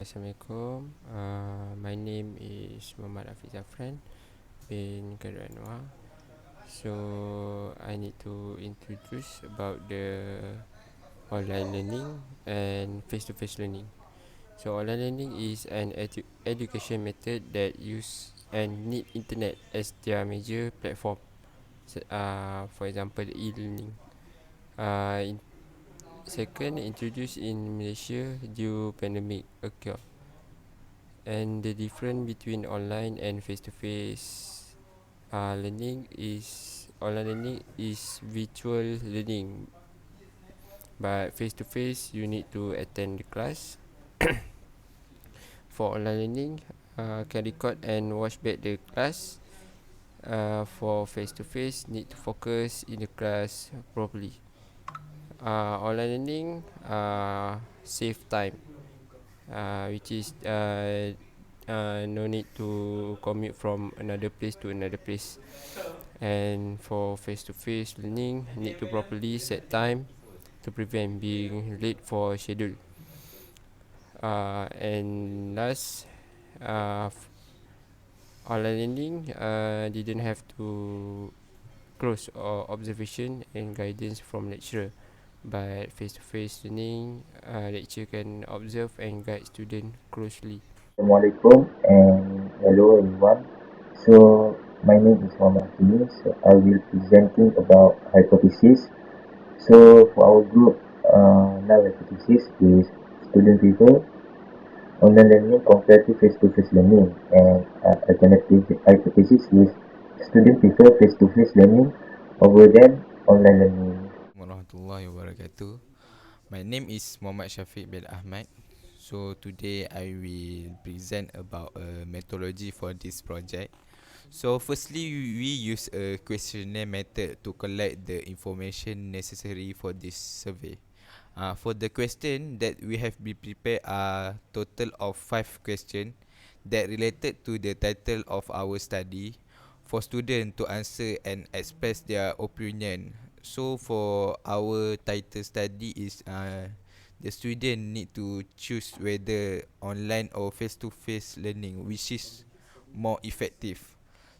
Assalamualaikum. My name is Muhammad Hafiz Zafran bin Kadir Anwar. So I need to introduce about the online learning and face-to-face learning. So online learning is an education method that use and need internet as their major platform. For example, e-learning. Second, introduced in Malaysia due pandemic occur. And the difference between online and face-to-face learning is online learning is virtual learning, but face-to-face you need to attend the class. For online learning, can record and watch back the class. For face-to-face, need to focus in the class properly. Online learning save time, which is no need to commute from another place to another place. And for face-to-face learning, need to properly set time to prevent being late for schedule. And last, online learning didn't have to close or observation and guidance from lecturer, but face-to-face learning, lecturer can observe and guide student closely. Assalamualaikum and hello everyone. So my name is Muhammad Hakim. So I will presenting about hypothesis. So for our group, now hypothesis is student prefer online learning compared to face-to-face learning, and alternative hypothesis is student prefer face-to-face learning over than online learning. Warahmatullahi wabarakatuh. My name is Muhammad Syafiq bin Ahmad. So today I will present about a methodology for this project. So firstly, we use a questionnaire method to collect the information necessary for this survey. For the question that we have been prepared are total of 5 questions that related to the title of our study for students to answer and express their opinion. So for our title study is the student need to choose whether online or face-to-face learning which is more effective.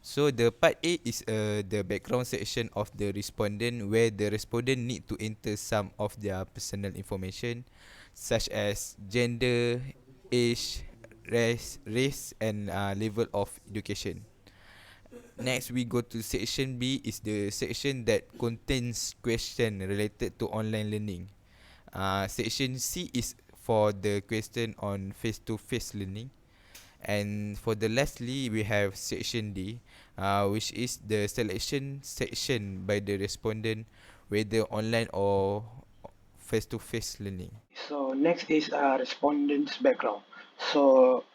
So the part A is the background section of the respondent where the respondent need to enter some of their personal information such as gender, age, race and level of education. Next we go to section B is the section that contains question related to online learning. Section C is for the question on face-to-face learning. And for the lastly, we have section D, which is the selection section by the respondent whether online or face-to-face learning. So next is respondents' background. So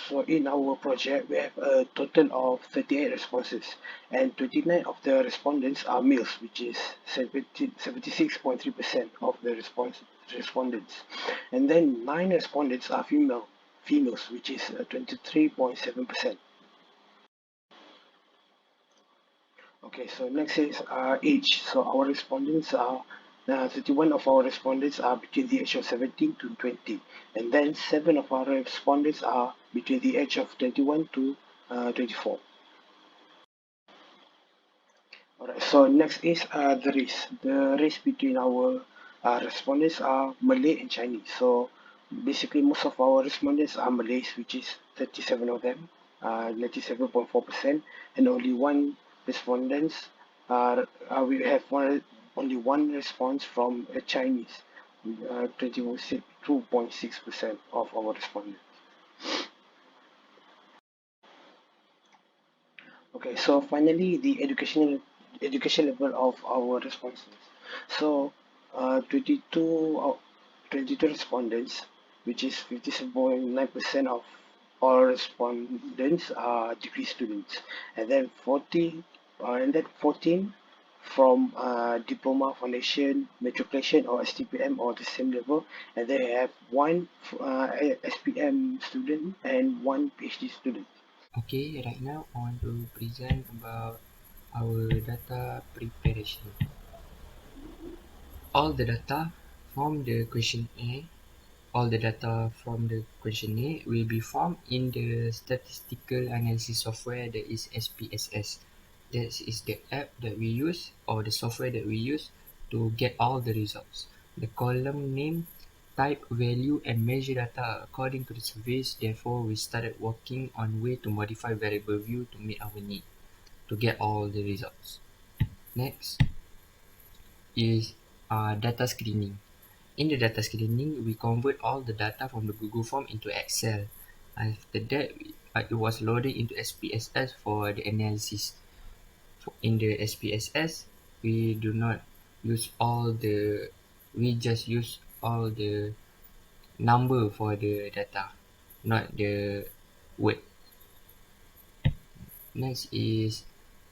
so in our project we have a total of 38 responses, and 29 of the respondents are males, which is 76.3% of the respondents, and then 9 respondents are females, which is 23.7%. Okay, so next is age. So our respondents are 31 of our respondents are between the age of 17 to 20, and then 7 of our respondents are between the age of 21 to 24. Alright, so next is the race. The race between our respondents are Malay and Chinese. So basically, most of our respondents are Malays, which is 37 of them, 97.4%, and only one respondents we have only one response from a Chinese, 22.6% of our respondents. Okay, so finally, the education level of our responses. So, 22 respondents, which is 57.9% of all respondents are degree students, and then 14 from diploma, foundation, matriculation, or STPM, or the same level, and they have one SPM student and one PhD student. Okay, right now I want to present about our data preparation. All the data from the questionnaire All the data from the questionnaire will be formed in the statistical analysis software that is SPSS. That is the app that we use or the software that we use to get all the results. The column name, type, value, and measure data according to the surveys. Therefore, we started working on way to modify variable view to meet our need to get all the results. Next is data screening. In the data screening, we convert all the data from the Google form into Excel. After that, it was loaded into SPSS for the analysis. In the SPSS, we do not use all the, we just use all the number for the data, not the word. Next is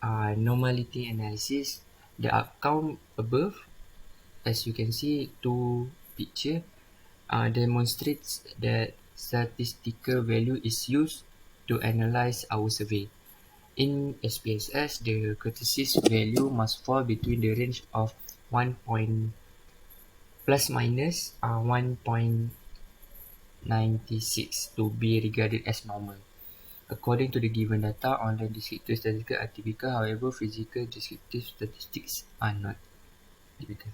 normality analysis. The outcome above, as you can see, two picture demonstrates that statistical value is used to analyze our survey. In SPSS, the curtis value must fall between the range of 1 point plus minus 1.96 to be regarded as normal. According to the given data, online descriptive statistics are typical, however, physical descriptive statistics are not typical.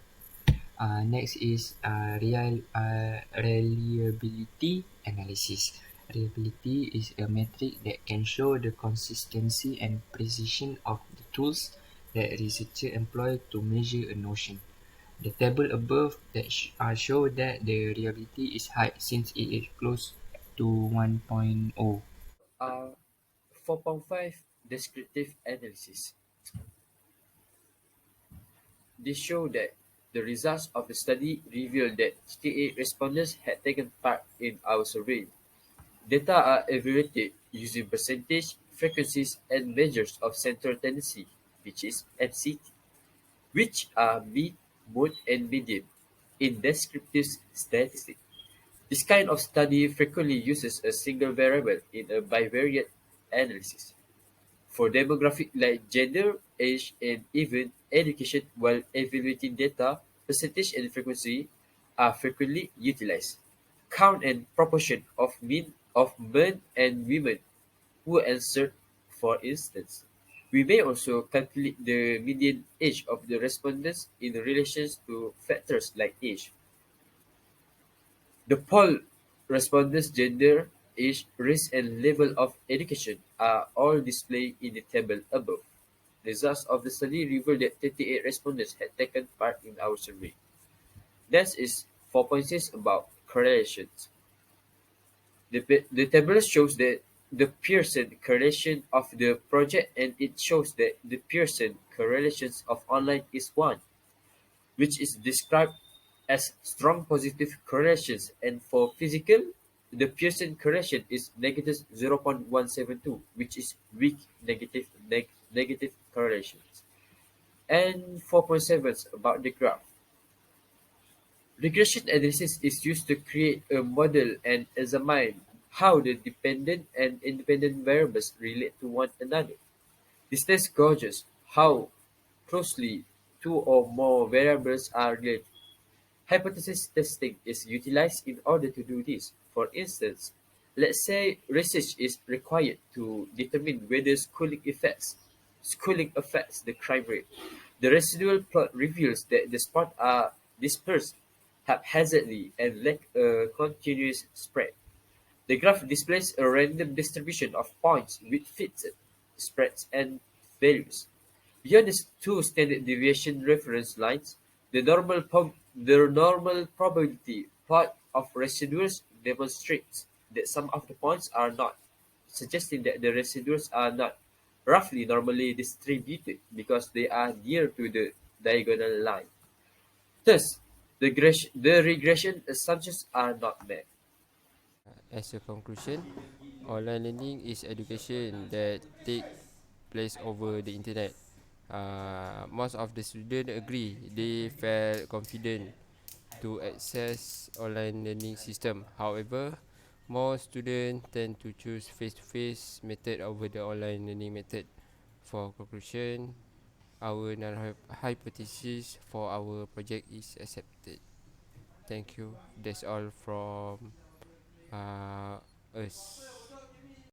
Next is reliability analysis. Reliability is a metric that can show the consistency and precision of the tools that researchers employ to measure a notion. The table above that show that the reliability is high since it is close to 1.0. Uh, 4.5 descriptive analysis. This showed that the results of the study revealed that 58 respondents had taken part in our survey. Data are evaluated using percentage, frequencies, and measures of central tendency, which is MCT, which are mean, mode, and median in descriptive statistics. This kind of study frequently uses a single variable in a bivariate analysis. For demographics like gender, age, and even education, while evaluating data, percentage and frequency are frequently utilized. Count and proportion of men and women who answered, for instance. We may also calculate the median age of the respondents in relation to factors like age. The poll respondents' gender, age, race, and level of education are all displayed in the table above. Results of the study revealed that 38 respondents had taken part in our survey. Next is 4.6 about correlations. The table shows that the Pearson correlation of the project, and it shows that the Pearson correlations of online is 1, which is described as strong positive correlations, and for physical, the Pearson correlation is negative 0.172, which is weak negative correlations. And 4.7 about the graph. Regression analysis is used to create a model and examine how the dependent and independent variables relate to one another. This test gauges how closely two or more variables are related. Hypothesis testing is utilized in order to do this. For instance, let's say research is required to determine whether schooling affects the crime rate. The residual plot reveals that the spots are dispersed haphazardly and lack a continuous spread. The graph displays a random distribution of points with fixed spreads and values. Beyond the two standard deviation reference lines, the normal probability plot of residuals demonstrates that some of the points are not, suggesting that the residuals are not roughly normally distributed because they are near to the diagonal line. Thus, the regression assumptions are not met. As a conclusion, online learning is education that take place over the internet. Most of the students agree they felt confident to access online learning system. However, more students tend to choose face-to-face method over the online learning method. For conclusion, our null hypothesis for our project is accepted. Thank you. That's all from uh, us.